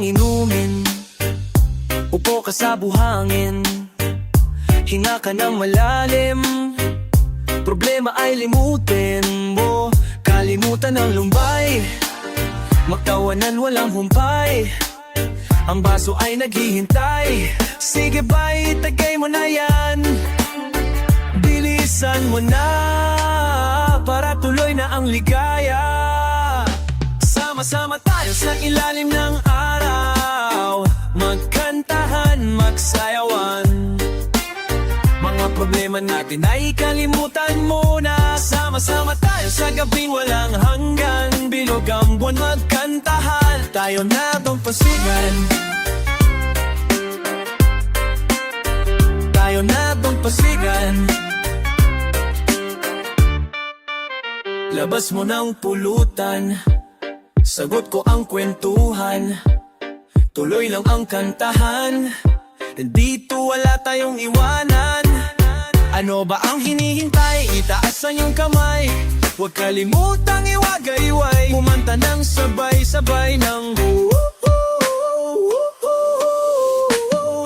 ang inumin. Upo ka sa buhangin, hinga ka ng malalim. Problema ay limutin mo, kalimutan ang lumbay. Magtawanan walang humpay, ang baso ay naghihintay. Sige ba, itagay mo na yan, bilisan mo na, para tuloy na ang ligaya. Sama-sama tayo sa ilalim ng araw, magkantahan, magsayawan. Mga problema natin ay kalimutan muna. Sama-sama tayo sa gabing walang hanggan, bilog ang buwan, magkantahan. Tayo na tong pasigan, tayo na tong pasigan. Labas mo ng pulutan, sagot ko ang kwentuhan, tuloy lang ang kantahan. Dito wala tayong iwanan. Ano ba ang hinihintay? Itaas ang iyong kamay, huwag kalimutang iwagayway. Kumanta ng sabay-sabay ng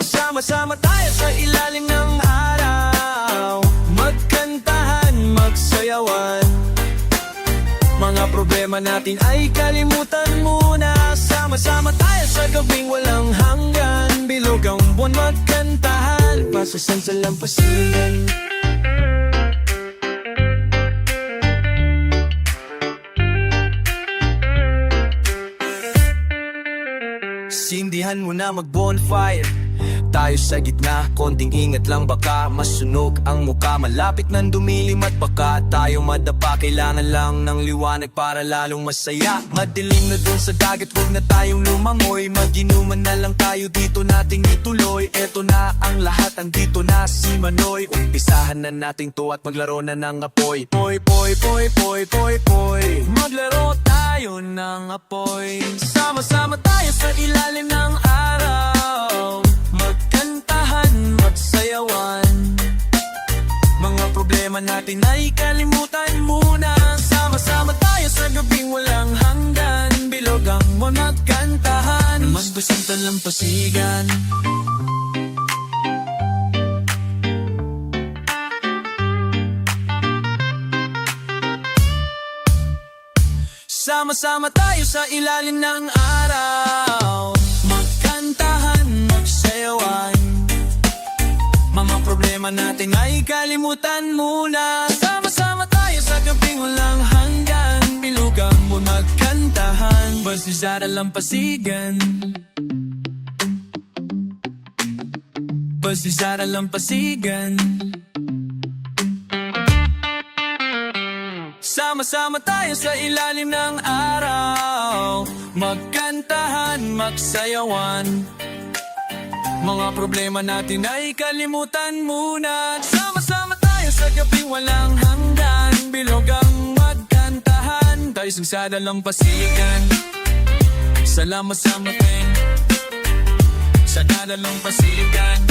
sama-sama tayo sa ilalim ng araw, magkantahan, magsayawan. Mga problema natin ay kalimutan muna. Sama-sama tayo sa gabing walang hanggan, bilog ang buwan, magkantahan, pasasansalampasigan. Sindihan mo na mag-bonfire, tayo sa gitna, konting ingat lang baka masunog ang muka. Malapit nang dumilim at baka tayo madapa, kailangan lang ng liwanag para lalong masaya. Madilim na dun sa dagat, huwag na tayong lumangoy, mag-inuman na lang tayo, dito nating ituloy. Eto na ang lahat, andito na si Manoy. Umpisahan na natin to at maglaro na ng apoy. Poy, poy, poy, poy, poy, poy, maglaro tayo ng apoy. Sama-sama tayo sa ilalim ng araw, magkantahan, magsayawan. Mga problema natin ay kalimutan muna. Sama-sama tayo sa gabing walang hanggan, bilog ang buwan, magkantahan, magpasintallampasigan. Sama-sama tayo sa ilalim ng araw, magkantahan, magsayawan. Mga problema natin ay kalimutan muna. Sama-sama tayo sa gabing walang hanggan, bilog ang buwan, magkantahan, pasasansalampasigan. Pasasansalampasigan. Sama-sama tayo sa ilalim ng araw, magkantahan, magsayawan. Mga problema natin ay kalimutan muna. Sama-sama tayo sa gabing walang hanggan, bilog ang magkantahan, tayo sa dalampasigan. Salamat sa matin, sa dalampasigan.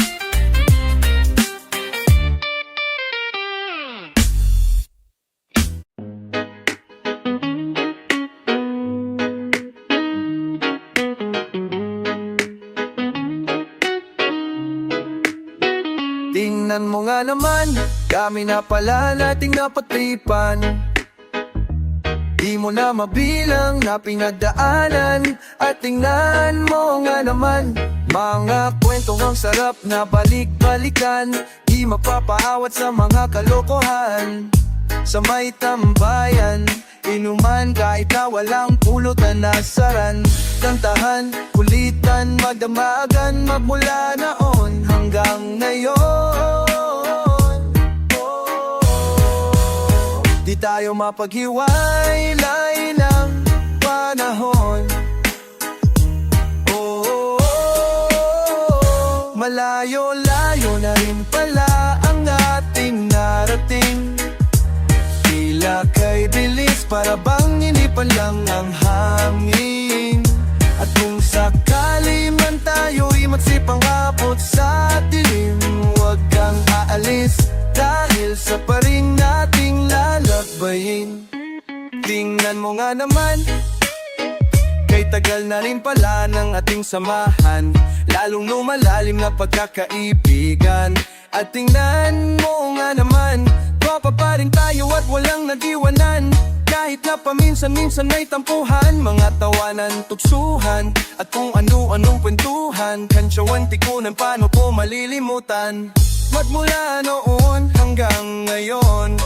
Tingnan mo nga naman, kami na pala nating napatripan. Di mo na mabilang na pinagdaanan. At tingnan mo nga naman, mga kwentong ang sarap na balik-balikan. Di mapapaawat sa mga kalokohan, sa may tambayan, inuman kahit na walang pulutan, nasaran, kantahan, kulitan, magdamagan, magmula naon hanggang ngayon. Di tayo mapaghiwalay ng panahon. Malayo-layo na rin pala ang ating narating. Tila kay bilis, para bang inipan lang ang hangin. At kung sakali man tayo'y magsipang abot sa dilim, huwag kang aalis, dahil sa paring nating lalakbayin. Tingnan mo nga naman, kay tagal tagal na rin pala ng ating samahan, lalong lumalalim na pagkakaibigan. At tingnan mo nga naman, tropa pa rin tayo at walang nag-iwanan. Kahit na paminsan-minsan may tampuhan, mga tawanan, tuksuhan, at kung ano-anong kwentuhan, kantsawan, tikunan, paano ko malilimutan? Magmula noon hanggang ngayon,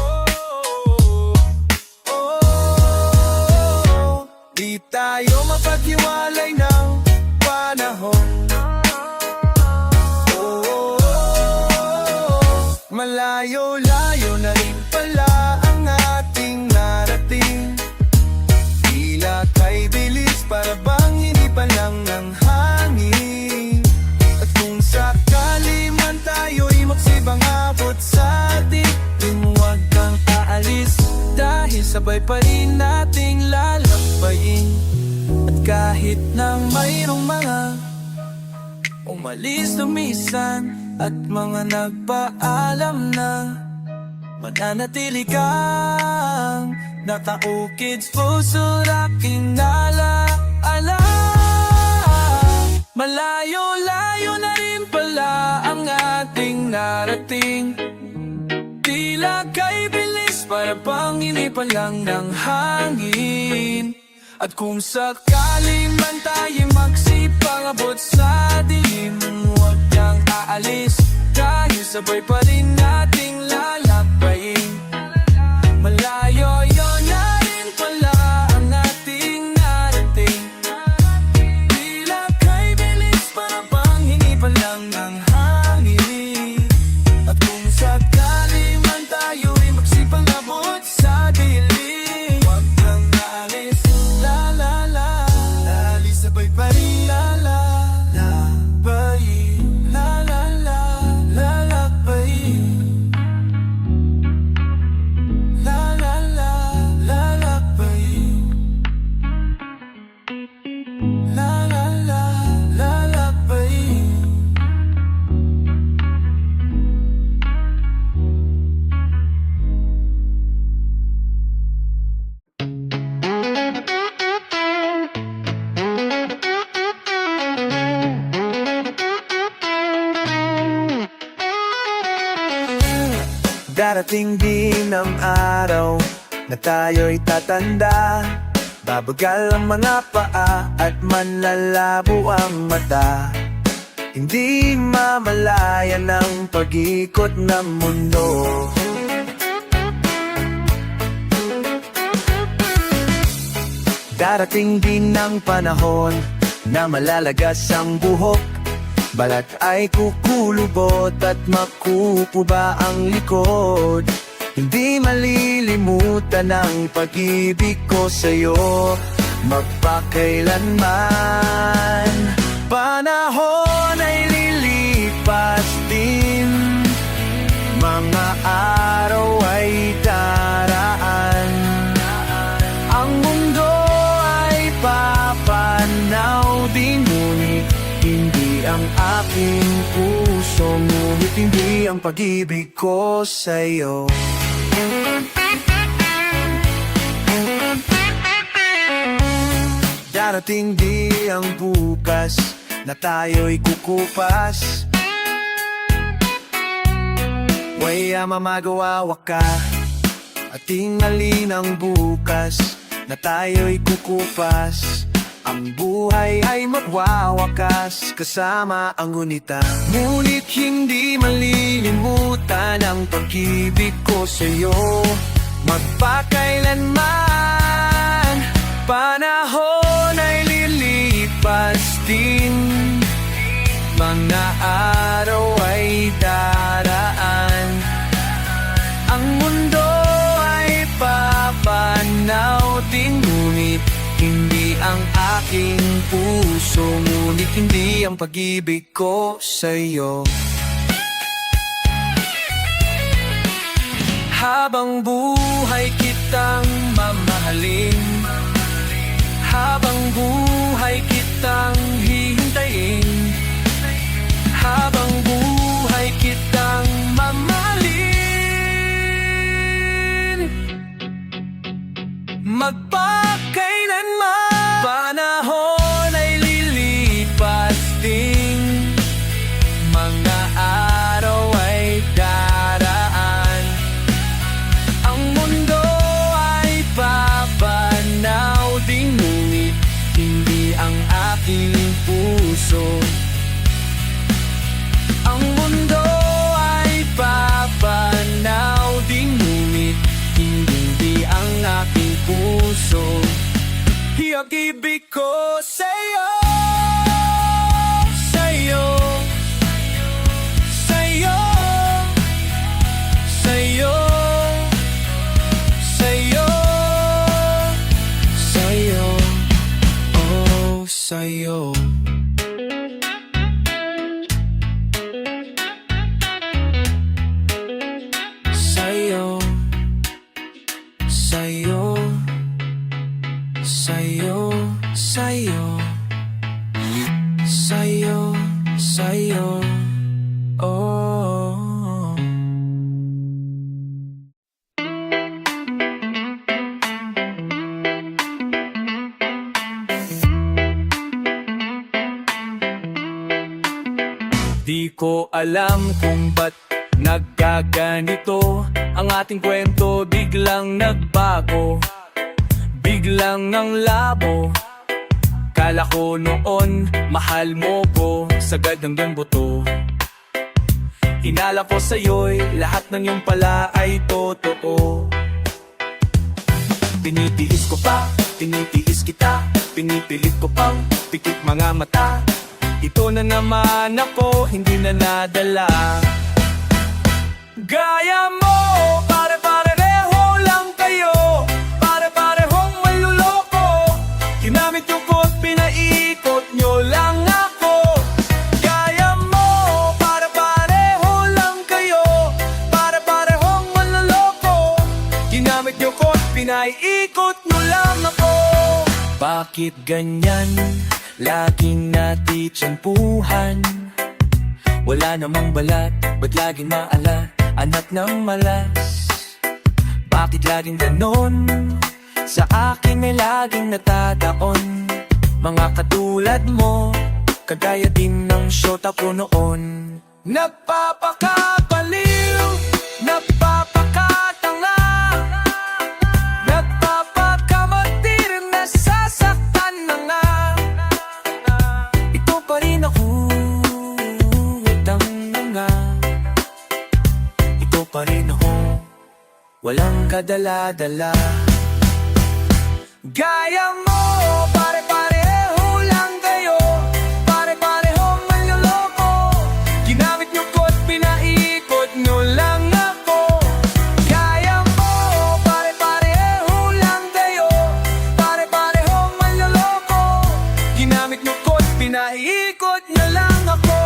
di tayo mapaghiwalay ng panahon. Malayo-layo na rin pala ang ating narating. Tila kay bilis, para bang hindi pa lang ng hangin. At kung sakali man tayo'y magsibang abot sa ating, huwag kang aalis, dahil sabay pa rin nating lalakbayin. At kahit na mayroong mga umalis lumisan at mga nagpaalam na, mananatili kang nakaukit sa puso't aking alaala. Malayo-layo na rin pala ang ating narating. Tila kay bilis, para bang hindi pa lang ng hangin. At kung sakali man tayo magsipang abot sa dilim, huwag kang aalis, dahil sabay pa rin nating lalakbayin. Malayo yun na rin pala ang ating narating. Tila kay bilis, para bang hindi pa lang ng hangin. At kung sakali man tayo'y magsipang abot sa dilim, huwag kang aalis, sabay pa rin lalakbayin, lalakbayin, lalakbayin, lalakbayin. Darating din ang araw na tayo'y tatanda, babagal ang mga paa at manlalabo ang mata. Hindi mamalayan ang pag-ikot ng mundo. Darating din ang panahon na malalagas ang buhok, balat ay kukulubot at makukuba ang likod. Hindi malilimutan ang pag-ibig ko sa'yo magpakailanman. Panahon ay lilipas din, mga araw ay daraan. Ang mundo ay papanaw din, ngunit hindi ang aking puso, ngunit hindi ang pag-ibig ko sa'yo. Darating di ang bukas na tayo'y kukupas, waya mamagawa ka at tingalin ang bukas na tayo'y kukupas. Ang buhay ay magwawakas kasama ang gunita, ngunit hindi malilimutan ang pag-ibig ko sa'yo magpakailanman. Panahon ay lilipas din, mga araw ay daraan. Ang mundo ay papanaw din, ngunit hindi ang aking puso, ngunit hindi ang pag-ibig ko sa'yo. Habang buhay kitang mamahalin, habang buhay kitang hihintayin, habang buhay kitang mamahalin, magpakailanman. Panahon pag-ibig ko sa'yo. Sa'yo, sa'yo, sa'yo, sa'yo, sa'yo, oh, sa'yo. Sa'yo, sa'yo, sa'yo, sa'yo, sa'yo, sa'yo, oh. Di ko alam kung ba't nagkaganito ang ating kwento, biglang nagbago, biglang ang labo. Kala ko noon, mahal mo ko, sagad ng buto. Hinala ko sa'yo'y lahat ng iyong pala ay totoo. Tinitiis ko pa, tinitiis kita, pinipilit ko pang pikit mga mata. Ito na naman ako, hindi na nadala. Gaya mo, pare-pareho lang kayo, pare-parehong maluloko. Ginamit niyo ko't pinaikot niyo lang ako. Gaya mo, pare-pareho lang kayo, pare-parehong maluloko. Ginamit niyo ko't pinaikot niyo lang ako. Bakit ganyan? Laging natitsampuhan, wala namang balat, ba't laging maalat? Anak ng malas, bakit laging ganon? Sa akin ay laging natataon. Mga katulad mo, kagaya din ng syota ko noon. Nagpapakabaliw, nagpapakatanga, nagpapakamatir, nasasaktan na nga. Ito pa rin ako, pa rin ako, walang kadala-dala. Gaya mo, pare-pareho lang kayo, pare-parehong manloloko. Ginamit niyo ko't pinaikot niyo lang ako. Gaya mo, pare-pareho lang kayo, pare-parehong manloloko. Ginamit niyo ko't pinaikot niyo lang ako.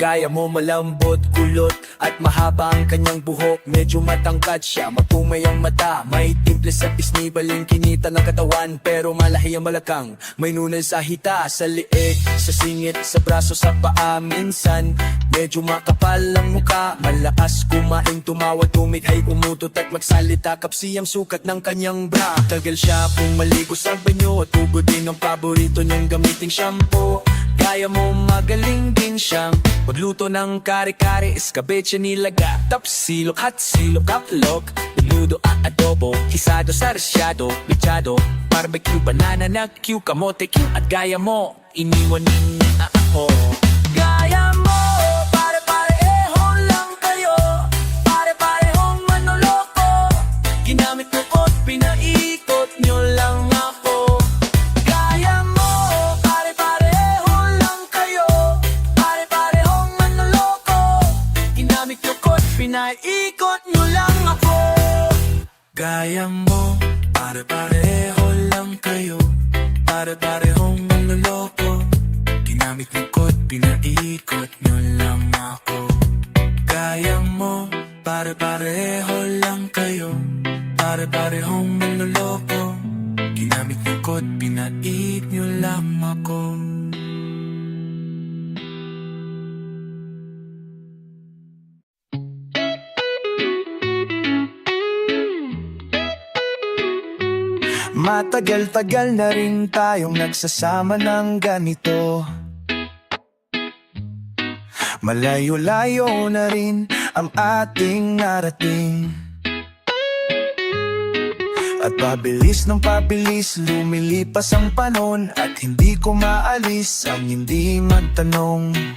Gaya mo malambot, kulot, at mahaba ang kanyang buhok. Medyo matangkad siya, mapumay ang mata, may timple sa pisngi, baling kinita ng katawan, pero malahi ang malakang. May nunal sa hita, sa liig, sa singit, sa braso, sa paa. Minsan, medyo makapal ang muka, malakas kumain, tumawad, tumikhay, umutot at magsalita. Kapsi ang sukat ng kanyang bra. Tagal siya pumaligo sa banyo, at tugod din ang paborito niyang gamiting shampoo. Kaya mo magaling din siyang magluto ng kare-kare, escabeche nilaga, tapsilok at silok, kaplok, niludo at adobo, hisado sa rasyado, mechado, barbecue, banana, nag-Q, kamote, Q, at gaya mo, iniwan niya ako. Gaya mo, pare-pareho lang kayo, pare-parehong manloloko. Ginamit mo ko't pinaikot niyo lang ako. Gaya mo, pare-pareho lang kayo, pare-parehong manloloko. Ginamit niyo ko't pinaikot niyo lang ako. Gaya mo, pare-pareho lang kayo, pare-parehong manloloko. Ginamit niyo ko't pinaikot niyo lang ako. Gaya mo, pare-pareho lang kayo, pare-parehong manloloko. Ginamit niyo ko't pinaikot niyo lang ako. Matagal-tagal na rin tayong nagsasama ng ganito. Malayo-layo na rin ang ating narating. At pabilis ng pabilis, lumilipas ang panahon, at hindi ko maalis ang hindi magtanong.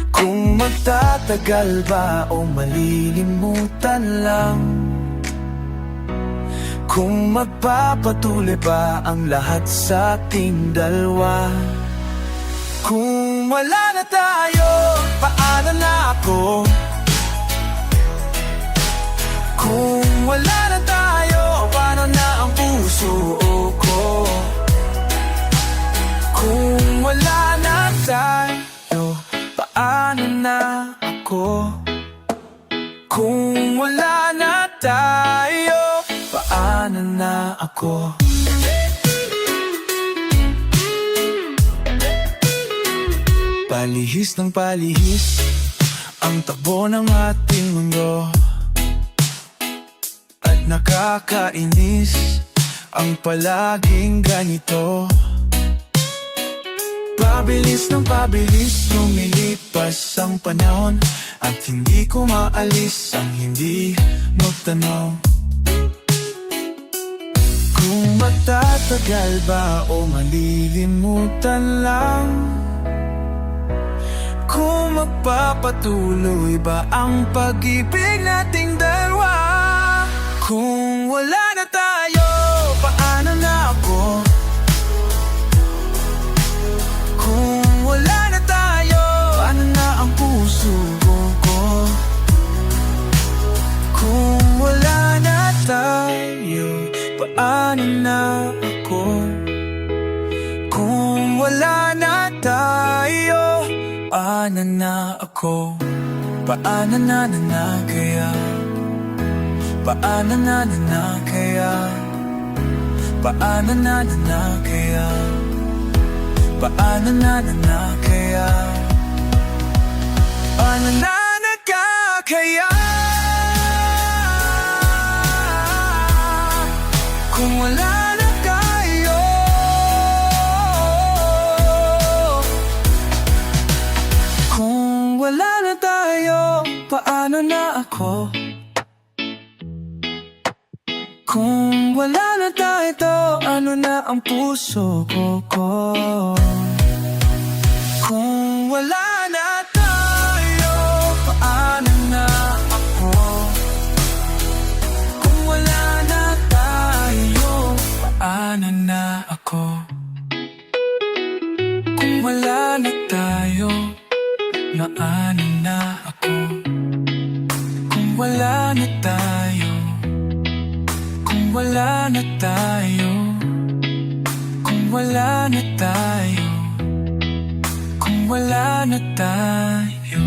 Kung magtatanong magtatagal ba o malilimutan lang? Kung magpapatuloy ba ang lahat sa ating dalawa? Kung wala na tayo, paano na ako? Kung wala na tayo, paano na ang puso ko? Kung wala na tayo, paano na ako? Kung wala na tayo, paano na ako? Palihis ng palihis ang takbo ng ating mundo, at nakakainis ang palaging ganito. Pabilis ng pabilis, lumilipas ang panahon, at hindi ko maalis ang hindi magtanong. Kung matatagal ba o malilimutan lang? Kung magpapatuloy ba ang pag-ibig nating dalawa? Kung wala na tayo, paano na ako? Kung wala na tayo, paano na ang puso ko? Kung wala na tayo, paano na ako? Kung wala na tayo, paano na ako? Paano na kaya? Paano na kaya? Paano na kaya? Paano na kaya? Paano na kaya? Kung wala na kayo, kung wala na tayo, paano na ako? Kung wala na tayo, ano na ang puso ko? Kung wala na tayo, paano na ako? Kung wala na tayo, paano na ako? Kung wala na tayo, paano na ako? Kung wala na tayo, kung wala na tayo, kung wala na tayo, kung wala na tayo.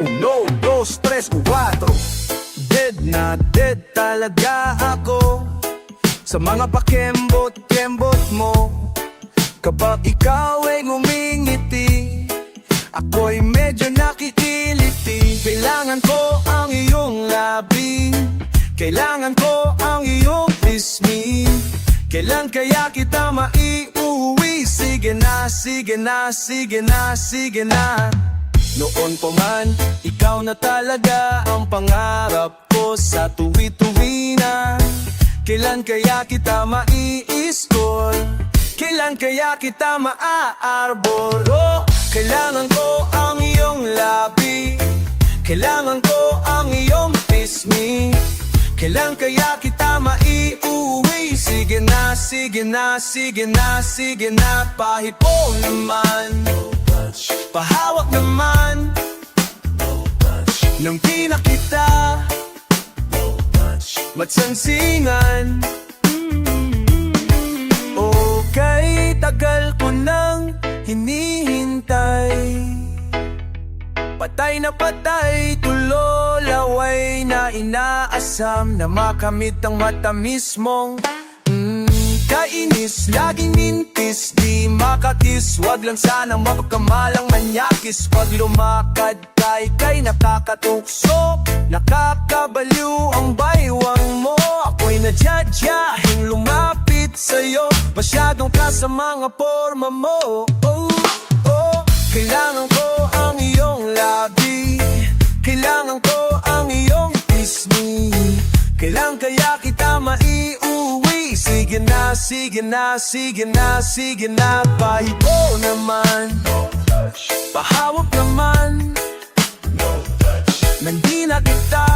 Uno, dos, tres, cuatro. Dead na dead talaga ako sa mga pakembot-kembot mo. Kapag ikaw ay ngumingiti, ako'y medyo nakikiliti. Kailangan ko ang iyong labi, kailangan ko ang iyong pisngi. Kailan kaya kita maiuwi? Sige na, sige na, sige na, sige na. Noon pa man, ikaw na talaga ang pangarap ko sa tuwi-tuwi na. Kailan kaya kita mai-score? Kailan kaya kita maa-arbor? Oh, kailangan ko ang iyong labi, kailangan ko ang iyong pisngi. Kailan kaya kita maiuwi? Sige na, sige na, sige na, sige na. Pahipo naman, pahawak naman, nang pinakita, matsansingan. Okay, tagal ko nang hinihintay. Patay na patay, tulo laway na inaasam na makamit ang matamis mong kainis, laging mintis, di makatis. Wag lang sanang mapagkamalang manyakis. Pag lumakad kay nakakatukso, nakakabaliw ang baywang mo. Ako'y nadyadyahin lumapit sa'yo, masyadong ka sa mga porma mo. Oh, oh, kailangan ko ang iyong labi, kailangan na, sige na, sige na, sige na. Pahipo naman, pahawak naman, nandi na kita,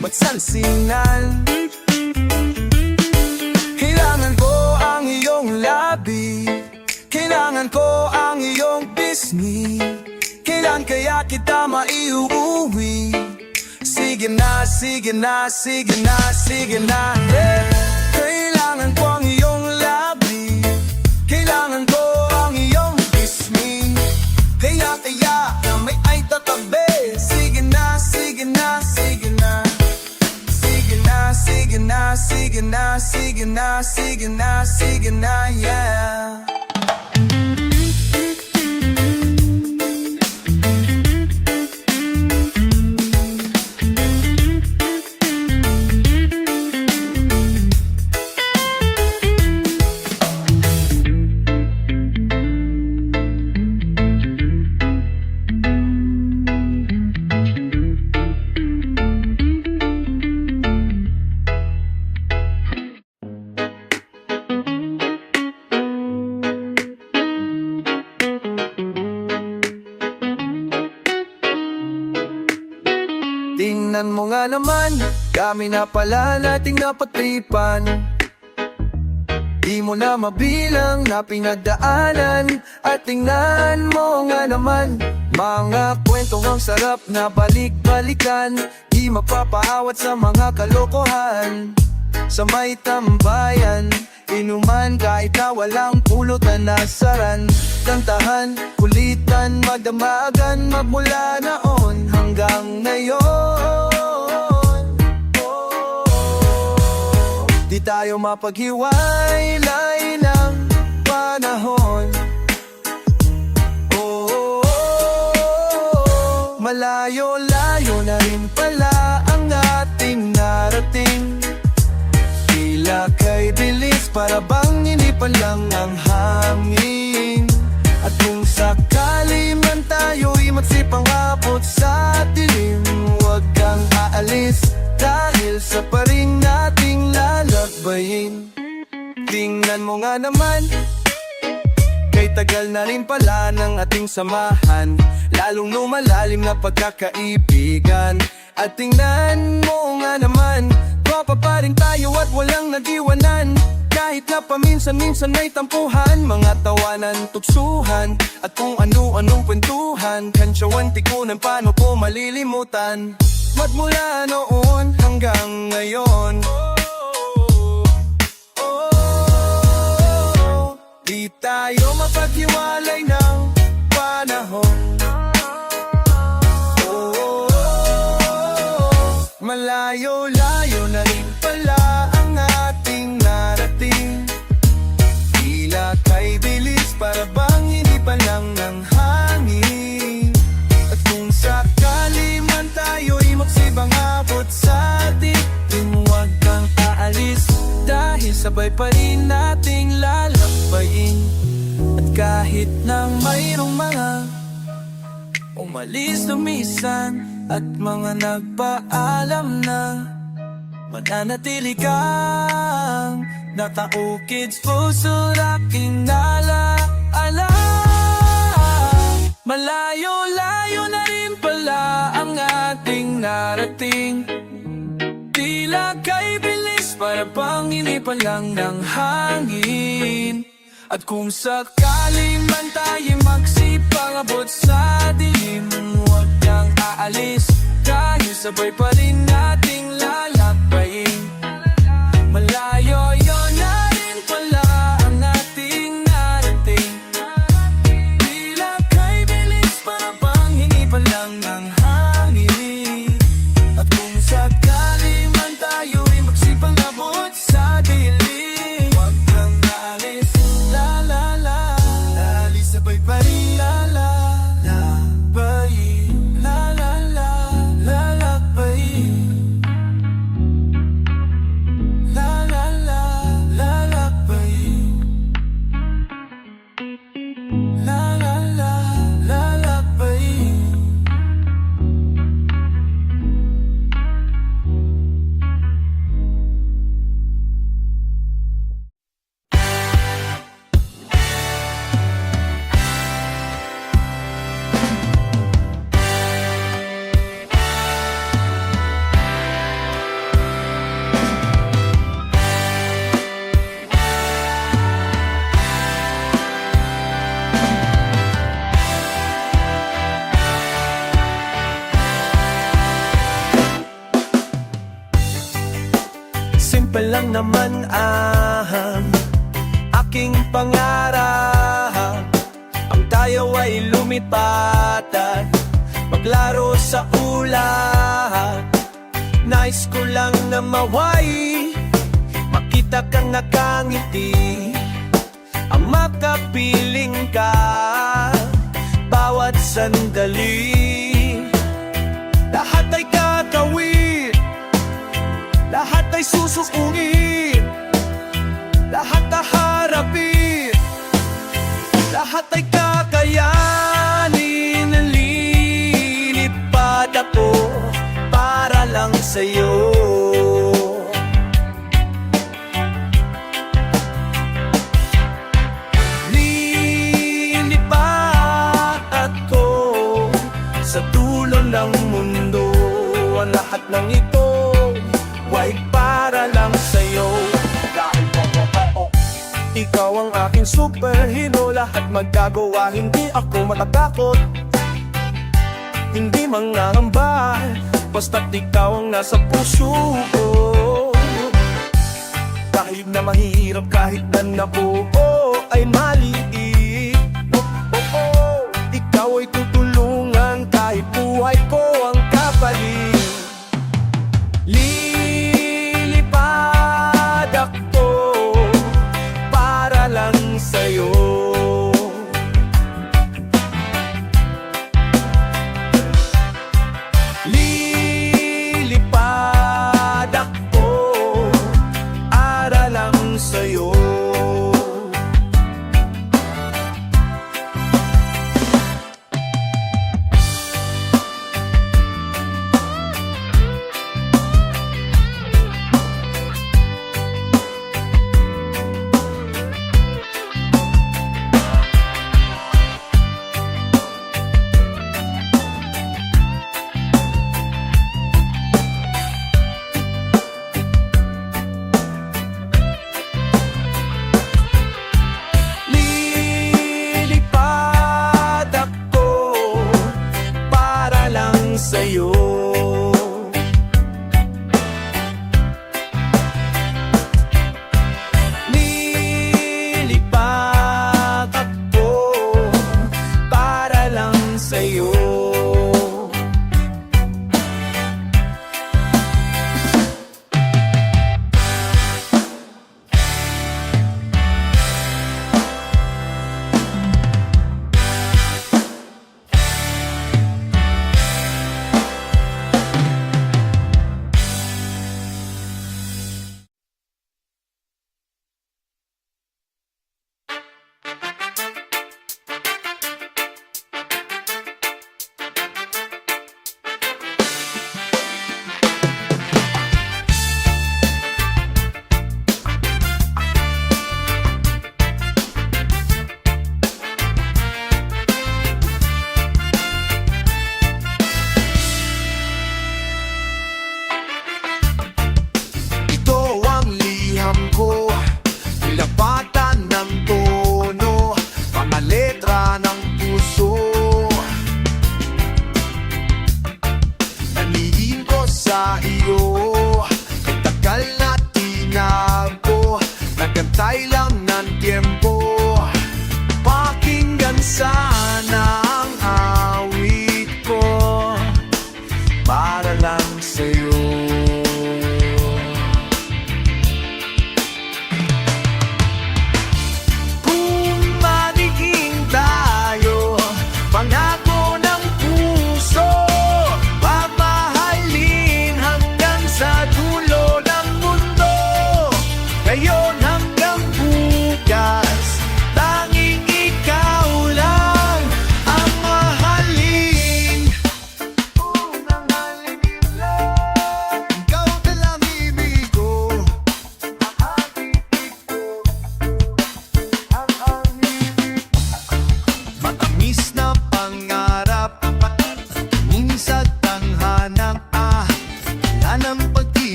magsalsingan. Kailangan ko ang iyong labi, kailangan ko ang iyong pisngi. Kailan kaya kita maiuwi? Sige na, sige na, sige na, sige na, yeah. Kailangan ko ang iyong labi, kailangan ko ang iyong pisngi. Kaya na may ay tatabi. Sige na, sige na, sige na, sige na, sige na, sige na, sige na, sige na, sige na, yeah. Tingnan mo nga naman, kami na pala nating napatripan. Di mo na mabilang na pinagdaanan. At tingnan mo nga naman, mga kwentong ang sarap na balik-balikan. Di mapapaawat sa mga kalokohan. Sa may tambayan, inuman kahit na walang pulot na nasaran. Kantahan, kulitan, magdamagan, magmula naon hanggang ngayon. Di tayo mapaghiwalay ng panahon. Malayo-layo na rin pala ang ating narating. Tila kay bilis para bang hindi pa lang ang hangin. At kung sakali man tayo'y magsipang abot sa dilim, huwag kang aalis dahil sa paring nating lalakbayin. Tingnan mo nga naman, kay tagal na rin pala ng ating samahan, lalong lumalalim na pagkakaibigan. At tingnan mo nga naman, papa pa rin tayo at walang nag-iwanan. Kahit na paminsan-minsan may tampuhan, mga tawanan, tuksuhan, at kung ano-anong kwentuhan. Kantsawan, tikunan, paano po malilimutan? Magmula noon hanggang ngayon, di tayo mapaghiwalay ng panahon. Malayo-layo na rin pala ang ating narating. Tila kay bilis para bang hindi pa lang ng hangin. At kung sakali man tayo'y magsibang abot sa dilim, huwag kang aalis dahil sabay pa rin nating lalakbayin. At kahit na mayroong mga umalis lumisan at mga nagpaalam na, mananatili kang nakaukit sa puso't aking alaala. Malayo-layo na rin pala ang ating narating. Tila kay bilis para bang hindi pa lang ng hangin. At kung sakali man tayo magsipang abot sa dilim, huwag kang aalis dahil sabay pa rin nating lalakbayin. Malayo yun na rin pala ang ating narating. Tila kay bilis para bang hindi pa lang ng hangin. At kung sakali man tayo'y magsipang abot sa dilim, huwag kang aalis. Sabay pa rin lalakbayin, lalakbayin. naman ang aking pangarap. Ang tayo ay lumipat at maglaro sa ulap. Nais ko lang na maway makita kang nakangiti, ang makapiling ka bawat sandali. Lahat ay kakawin, lahat ay susuungin, lahat haharapin, lahat ay kakayanin. Lilipad ako para lang sa'yo. Lilipad ako sa dulo ng mundo. Ang lahat ng ito ay para lang sa'yo. Dahil ikaw ang aking superhero, lahat magagawa, hindi ako matatakot, hindi mangangamba, basta't ikaw ang nasa puso ko. Kahit na mahirap, kahit na nabuo ay maliit, ikaw ay tutulungan kahit buhay ko ang kapalit. Lilipad ako para lang sa'yo. Lilipad ako para lang sa'yo. Sa'yo. Lilipad ako para lang sa'yo. Ko nilapatan ng tono, mga letra ng puso. Nalihin ko sa iyo, ay tagal na tinago, nagantay lang ng tiempo. Pakinggan sana ang awit ko para lang sa'yo. Ang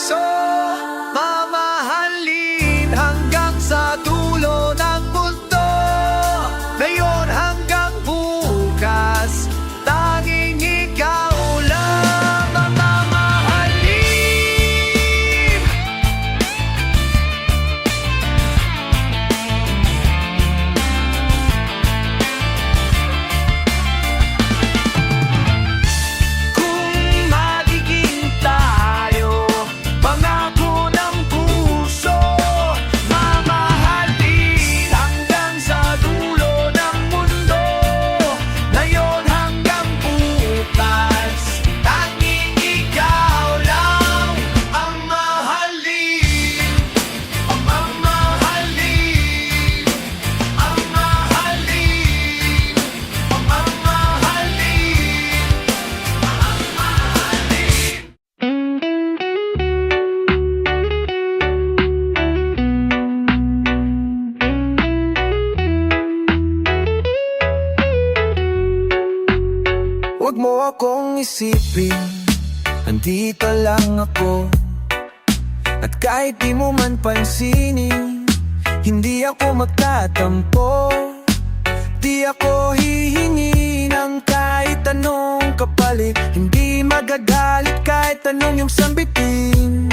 puso, mamahalin hanggang sa dulo ng mundo. Ngayon hanggang bukas, tanging ikaw lang ang mamahalin. Kung magiging tayo, pangako ng puso, mamahalin hanggang sa dulo ng mundo. Ngayon hanggang bukas, tanging ikaw lang ang mahalin. Ang mahalin, ang mahalin, ang mahalin. Huwag mo akong isipin, andito lang ako. At kahit di mo man pansinin, hindi ako magtatampo. Di ako hihingi ng kahit anong kapalit. Hindi magagalit kahit anong iyong sambitin.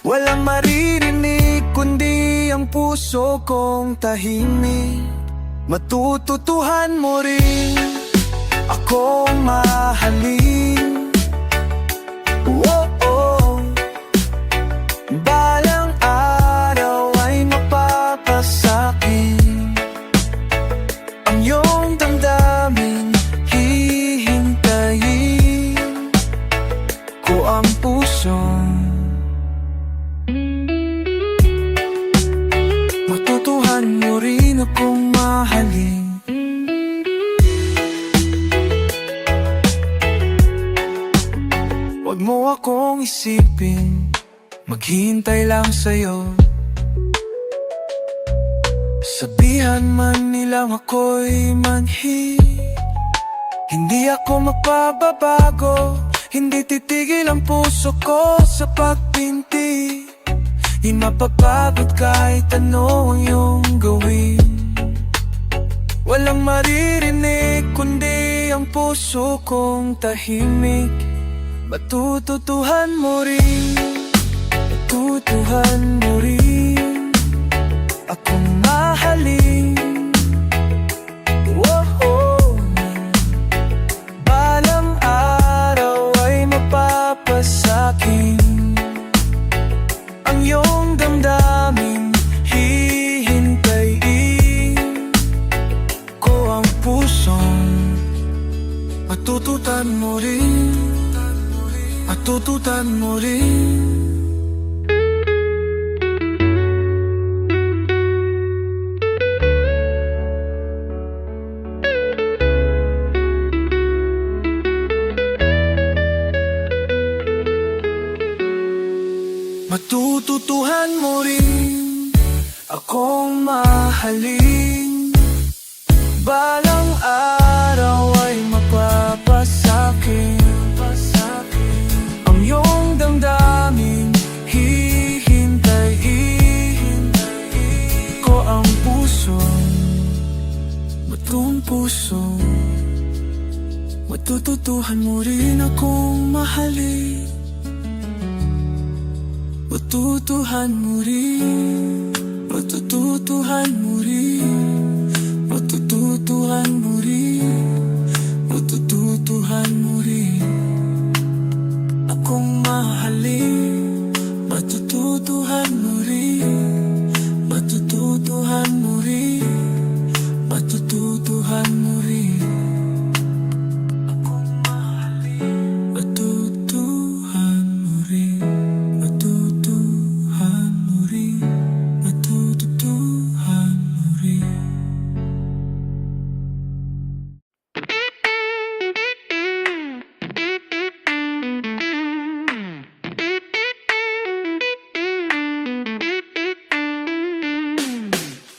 Walang maririnig kundi ang puso kong tahimik. Matututuhan mo rin akong mahalin. Oh, balang araw ay mapapasakin. Ang iyong damdamin hihintayin ko ang puso. Matutuhan mo rin akong mahalin. Huwag mo akong isipin, maghintay lang sa'yo. Sabihan man nilang ako'y manhi, hindi ako magpapabago. Hindi titigil ang puso ko sa pagpinti. Di mapapagod kahit ano ang iyong gawin. Walang maririnig kundi ang puso kong tahimik. Matututuhan mo rin, matutuhan mo rin akong mahalin. Oh, balang araw ay mapapasakin. Ang iyong damdamin hihintayin ko ang pusong matututan mo rin, matututan mo rin. Matututuhan mo rin akong mahalin. Balang araw ay mapapasakin. Ang iyong damdamin hihintayin ko ang puso. Matong puso, matututuhan mo rin akong mahalin. Matutuhan mo rin, matututuhan mo rin, matututuhan mo rin, matututuhan mo rin akong mahalin. Matututuhan mo rin, matututuhan mo rin, matututuhan mo rin akong mahalin. Matutuhan mo rin, matutuhan mo rin, matututuhan mo rin.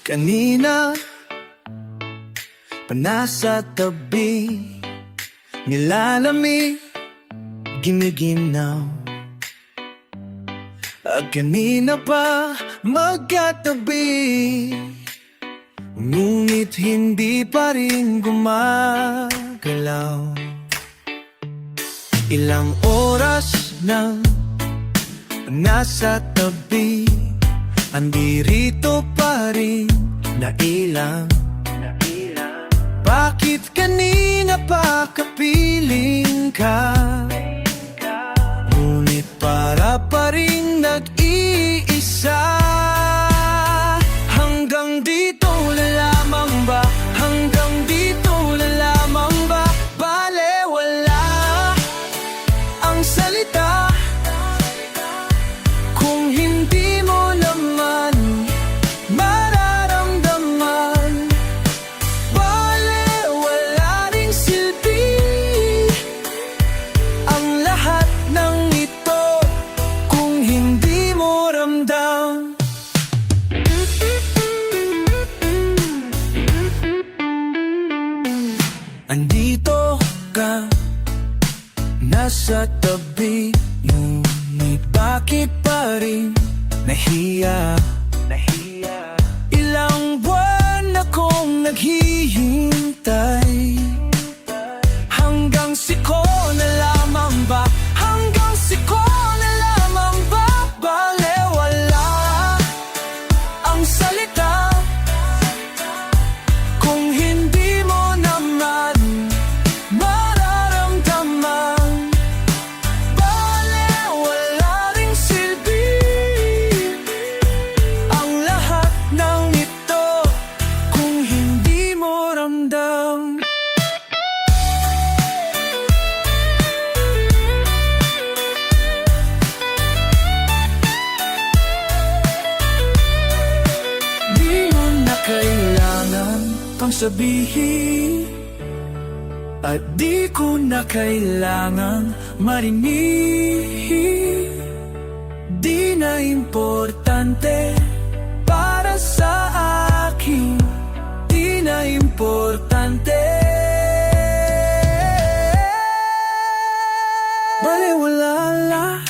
Kanina pa nasa tabi, nilalamig giniginaw. At kanina pa magkatabi, ngunit hindi pa rin gumagalaw. Ilang oras nang nasa tabi, andirito pa rin na ilang. Bakit kanina pa kapiling ka? Ngunit para pa rin nag-iisa. Hanggang dito na lamang ba? Hanggang dito na lamang ba? Balewala ang salita kung hindi mo naman mararamdaman. Balewala ring silbi ang lahat ng ito kung hindi mo ramdam. Andito ka, nasa tabi, ngunit bakit pa rin nahiya? Ilang buwan akong naghihintay, hanggang siko na lamang ba? Hanggang siko na lamang ba? Balewala ang salita kung hindi mo naman mararamdaman. Balewala ring silbi ang lahat ng ito kung hindi mo ramdam. Di mo na kailangan pang sabihin, at di ko na kailangan marinig. Di na importante para sa akin, di na importante. Balewala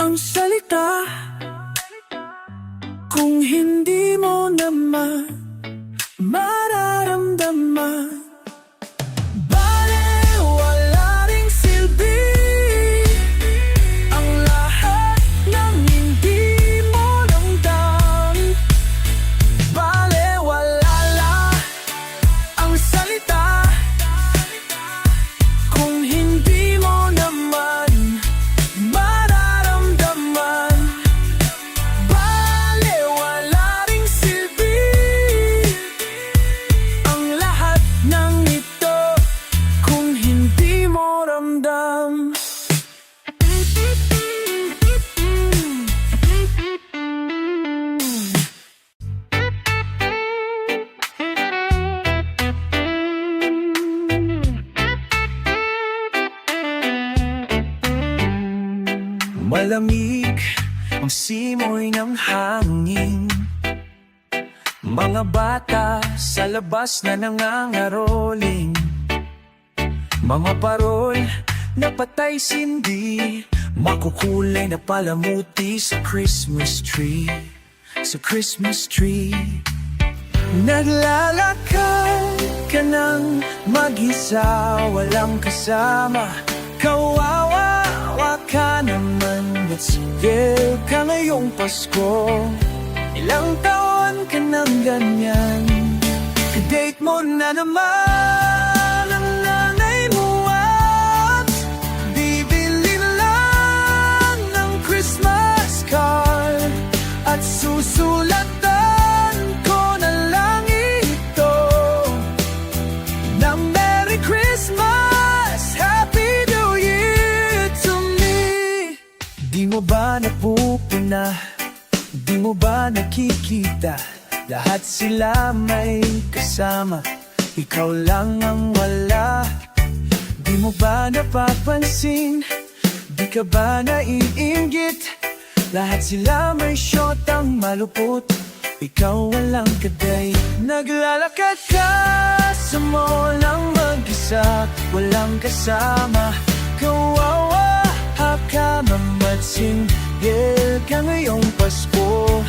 ang salita kung hindi mo naman mararamdaman. Balewala ring silbi ang lahat ng hindi mo ramdam. Balewala ang salita kung hindi mo naman mararamdaman. Balewala ring silbi ang lahat ng ito kung hindi mo ramdam. Malamig ang simoy ng hangin, mga bata sa labas na nangangaroling, mga parol na patay sindi, makukulay na palamuti sa Christmas tree. Sa Christmas tree, naglalakad ka ng mag-isa, walang kasama. Kawawa ka naman, ba't sigil ka ngayong Pasko? Ilang taon ka nang ganyan, ka-date mo na naman ang nanay mo at bibili lang ng Christmas card, at susulatan ko na lang ito na Merry Christmas, Happy New Year to me. Di mo ba napupuna? Di mo ba nakikita? Lahat sila may kasama, ikaw lang ang wala. Di mo ba napapansin? Di ka ba naiinggit? Lahat sila may shotang malupot, ikaw walang kaday. Naglalakad ka sa mall ng mag-isa, walang kasama. Kawawa ka mamatsingil ka ngayong Pasko.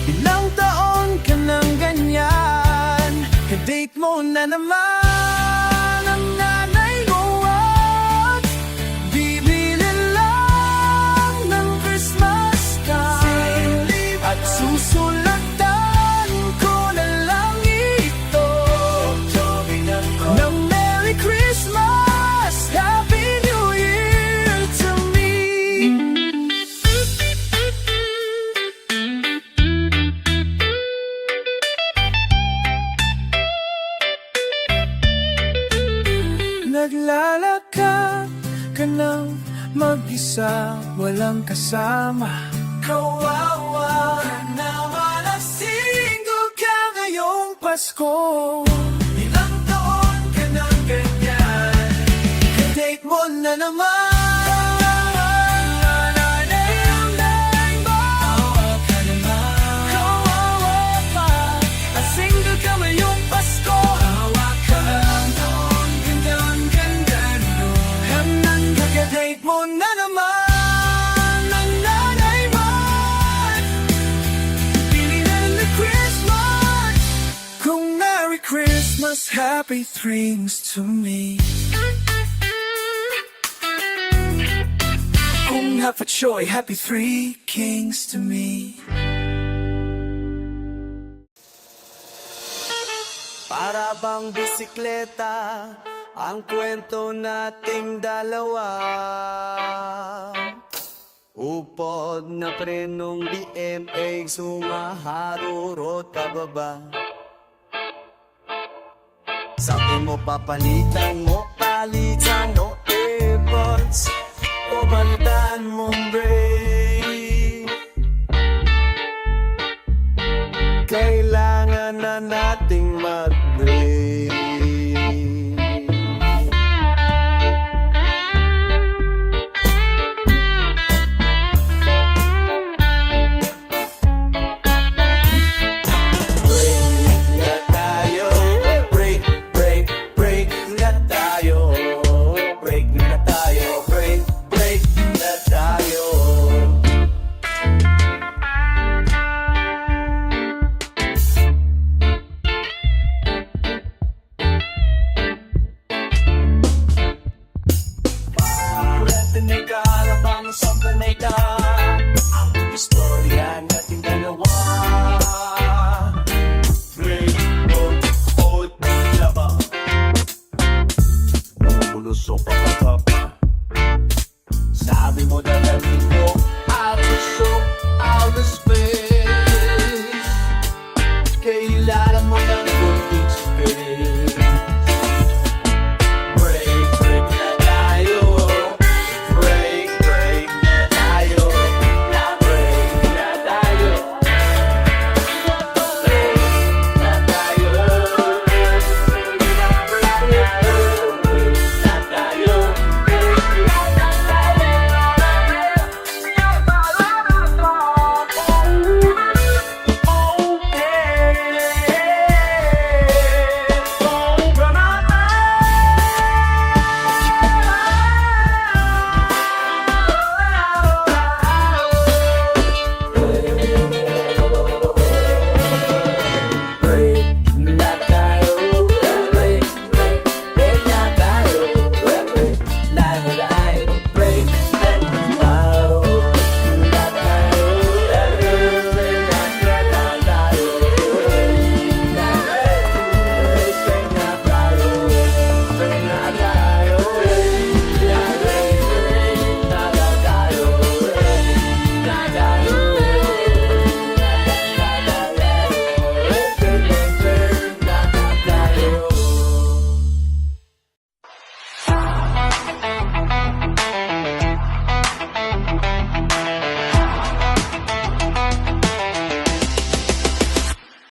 Ilang taon ka nang ganyan, ka-date mo na naman ang nanay mo at bibili lang ng Christmas card. At susulatan ko na lang ito ng Merry Christmas, Happy New Year to me. Naglalakad ka ng mag-isa, walang kasama. Kawawa ka naman at single ka ngayong Pasko. Ilang taon ka nang ganyan, ka-date mo na naman. Date mo na naman ang nanay mo, pili na ng Christmas. Kung Merry Christmas, happy things to me. Kung half a choy, happy three kings to me. Para bang bisikleta ang kwento nating dalawa, upod na prenong BMX sumaharurot pababa. Sabi mo palitan mo earbuds o bandan mong brake.